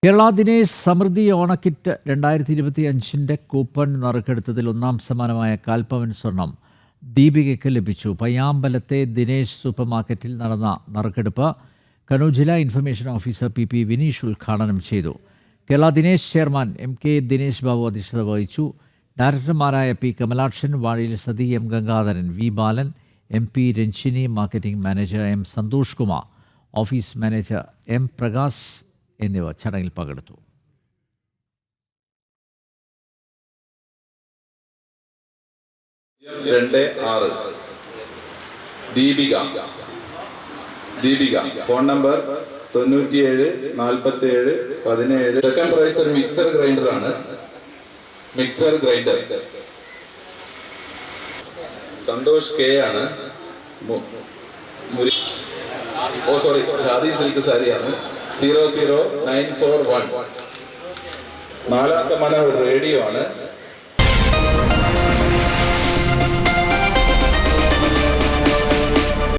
കേരള ദിനേശ് സമൃദ്ധി ഓണക്കിറ്റ് 2025 കൂപ്പൺ നറുക്കെടുത്തതിൽ ഒന്നാം സമ്മാനമായ കാൽപ്പവൻ സ്വർണം ദീപികയ്ക്ക് ലഭിച്ചു. പയ്യാമ്പലത്തെ ദിനേശ് സൂപ്പർ മാർക്കറ്റിൽ നടന്ന നറുക്കെടുപ്പ് കണ്ണൂർ ജില്ലാ ഇൻഫർമേഷൻ ഓഫീസർ പി വിനീഷ് ഉദ്ഘാടനം ചെയ്തു. കേരള ദിനേശ് ചെയർമാൻ കെ ദിനേശ് ബാബു അധ്യക്ഷത വഹിച്ചു. ഡയറക്ടർമാരായ P Kamalakshan, Vazhiyil Sathi, Gangadharan, V Balan, P Ranjini, marketing manager Santhosh Kumar, office manager Prakash എന്നിവർ ചടങ്ങിൽ പങ്കെടുത്തു. Deepika phone number 974717. Second prize ഒരു മിക്സർ ഗ്രൈൻഡർ ആണ്. മിക്സർ ഗ്രൈൻഡർ സന്തോഷ് കെ ആണ്. ഖാദി സിൽക്ക് സാരിയാണ്. 00941. നാലാം സമ്മാനം ഒരു റേഡിയോ ആണ്.